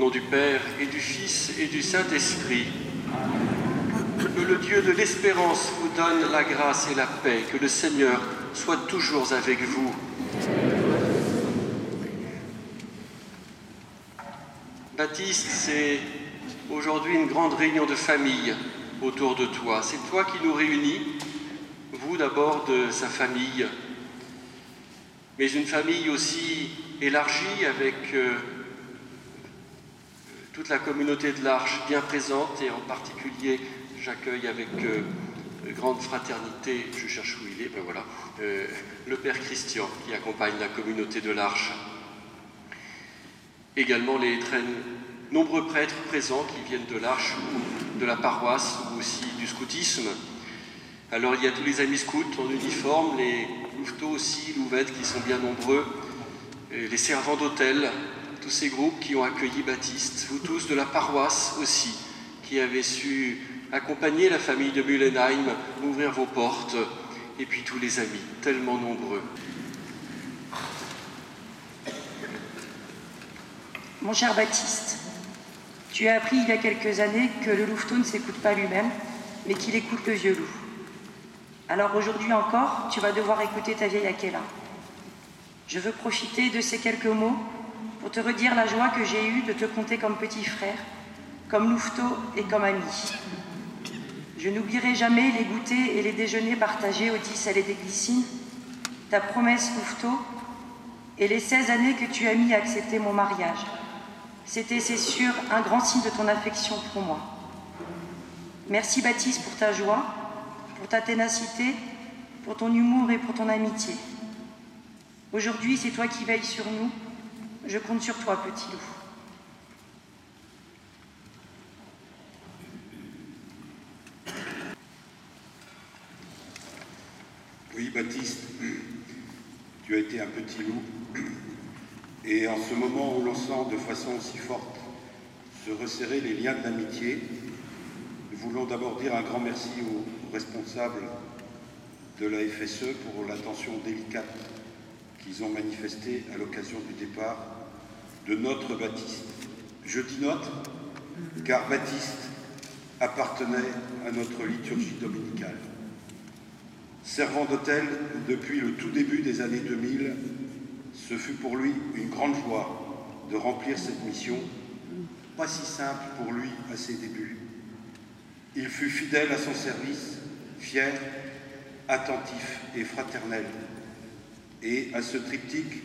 nom du Père et du Fils et du Saint-Esprit. Que le Dieu de l'espérance vous donne la grâce et la paix. Que le Seigneur soit toujours avec vous. Baptiste, c'est aujourd'hui une grande réunion de famille autour de toi. C'est toi qui nous réunis, vous d'abord de sa famille, mais une famille aussi élargie avec toute la communauté de l'Arche bien présente, et en particulier j'accueille avec grande fraternité, je cherche où il est, ben voilà, le Père Christian qui accompagne la communauté de l'Arche. Également les très nombreux prêtres présents qui viennent de l'Arche, de la paroisse ou aussi du scoutisme. Alors il y a tous les amis scouts en uniforme, les louveteaux aussi, louvettes qui sont bien nombreux, les servants d'hôtel, tous ces groupes qui ont accueilli Baptiste, vous tous de la paroisse aussi, qui avez su accompagner la famille de Mullenheim, ouvrir vos portes, et puis tous les amis, tellement nombreux. Mon cher Baptiste, tu as appris il y a quelques années que le louveteau ne s'écoute pas lui-même, mais qu'il écoute le vieux loup. Alors aujourd'hui encore, tu vas devoir écouter ta vieille Aquila. Je veux profiter de ces quelques mots pour te redire la joie que j'ai eue de te compter comme petit frère, comme louveteau et comme ami. Je n'oublierai jamais les goûters et les déjeuners partagés au 10 allée des Glycines, ta promesse louveteau et les 16 années que tu as mis à accepter mon mariage. C'était, c'est sûr, un grand signe de ton affection pour moi. Merci Baptiste pour ta joie, pour ta ténacité, pour ton humour et pour ton amitié. Aujourd'hui, c'est toi qui veilles sur nous. Je compte sur toi, petit loup. Oui, Baptiste, tu as été un petit loup. Et en ce moment où l'on sent de façon aussi forte se resserrer les liens de l'amitié, nous voulons d'abord dire un grand merci aux responsables de la FSE pour l'attention délicate qu'ils ont manifestée à l'occasion du départ de notre Baptiste. Je dis notre, car Baptiste appartenait à notre liturgie dominicale. Servant d'hôtel depuis le tout début des années 2000, ce fut pour lui une grande joie de remplir cette mission, pas si simple pour lui à ses débuts. Il fut fidèle à son service, fier, attentif et fraternel. Et à ce triptyque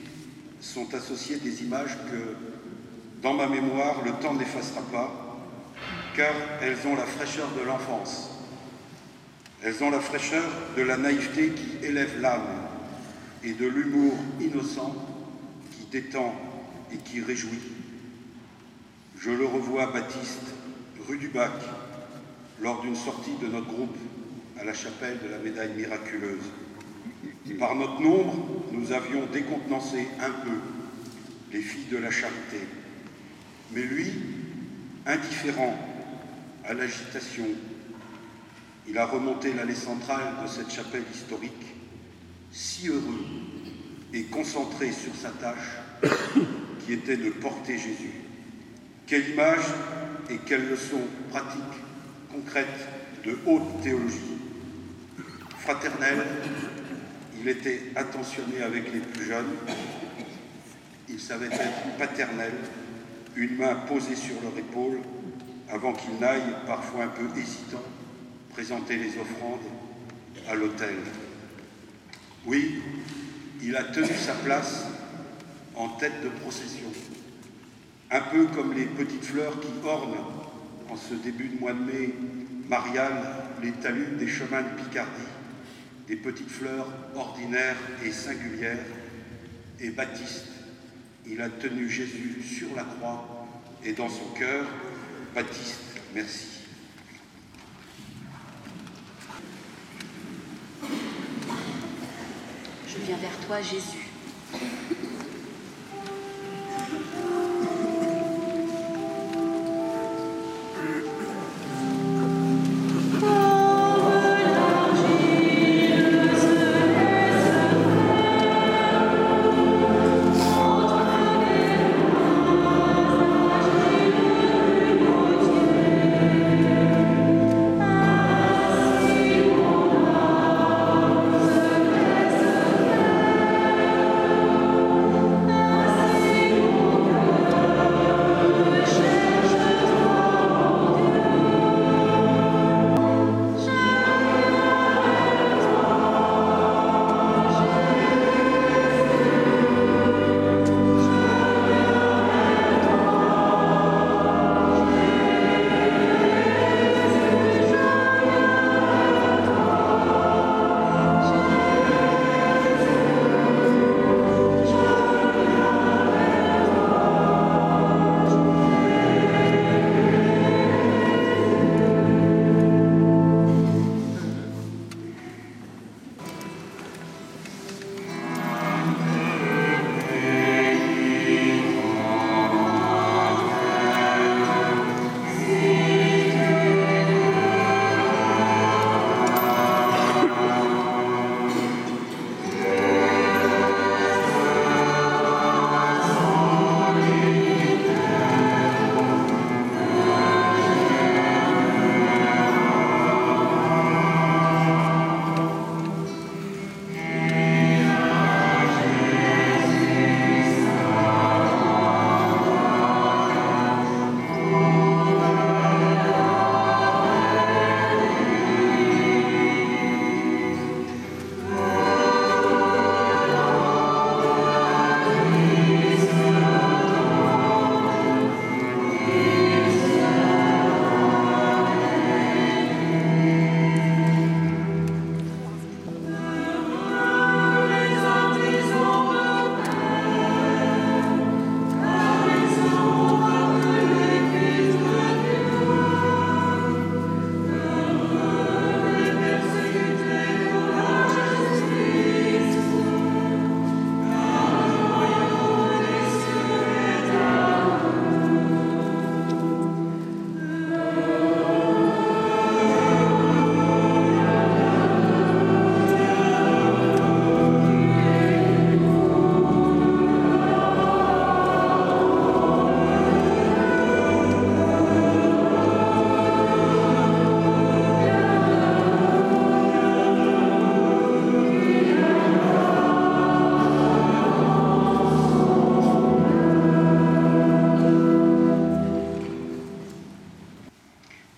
sont associées des images que, dans ma mémoire, le temps n'effacera pas, car elles ont la fraîcheur de l'enfance. Elles ont la fraîcheur de la naïveté qui élève l'âme et de l'humour innocent qui détend et qui réjouit. Je le revois, Baptiste, rue du Bac, lors d'une sortie de notre groupe à la chapelle de la Médaille Miraculeuse. Par notre nombre, nous avions décontenancé un peu les filles de la charité. Mais lui, indifférent à l'agitation, il a remonté l'allée centrale de cette chapelle historique, si heureux et concentré sur sa tâche qui était de porter Jésus. Quelle image et quelle leçon pratique, concrète, de haute théologie. Fraternel, il était attentionné avec les plus jeunes, il savait être paternel, une main posée sur leur épaule, avant qu'il n'aille, parfois un peu hésitant, présenter les offrandes à l'autel. Oui, il a tenu sa place en tête de procession, un peu comme les petites fleurs qui ornent, en ce début de mois de mai, Marianne, les talus des chemins de Picardie, des petites fleurs ordinaires et singulières. Et Baptiste, il a tenu Jésus sur la croix et dans son cœur. Baptiste, merci. Je viens vers toi, Jésus.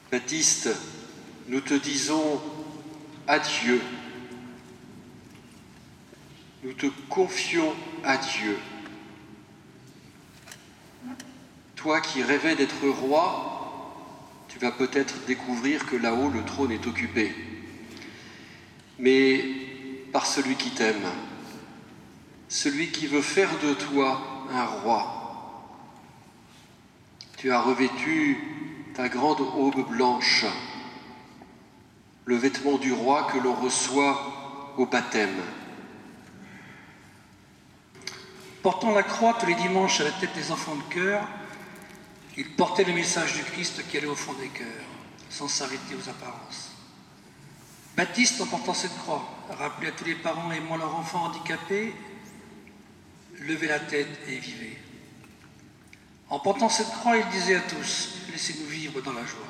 Baptiste, nous te disons adieu. Nous te confions à Dieu. Toi qui rêvais d'être roi, tu vas peut-être découvrir que là-haut le trône est occupé. Mais par celui qui t'aime, celui qui veut faire de toi un roi. Tu as revêtu ta grande aube blanche, le vêtement du roi que l'on reçoit au baptême. Portant la croix tous les dimanches à la tête des enfants de chœur, il portait le message du Christ qui allait au fond des cœurs, sans s'arrêter aux apparences. Baptiste, en portant cette croix, rappelait à tous les parents aimant leur enfant handicapé, levez la tête et vivez. En portant cette croix, il disait à tous, laissez-nous vivre dans la joie.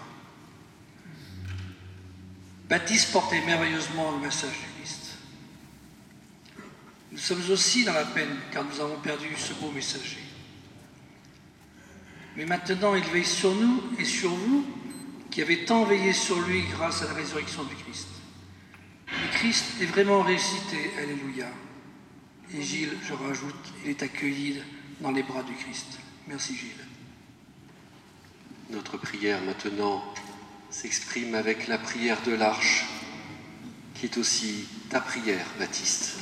Baptiste portait merveilleusement le message du Christ. Nous sommes aussi dans la peine, car nous avons perdu ce beau messager. Mais maintenant, il veille sur nous et sur vous, qui avez tant veillé sur lui grâce à la résurrection du Christ. Le Christ est vraiment ressuscité, alléluia. Et Gilles, je rajoute, il est accueilli dans les bras du Christ. Merci Gilles. Notre prière maintenant s'exprime avec la prière de l'Arche, qui est aussi ta prière, Baptiste.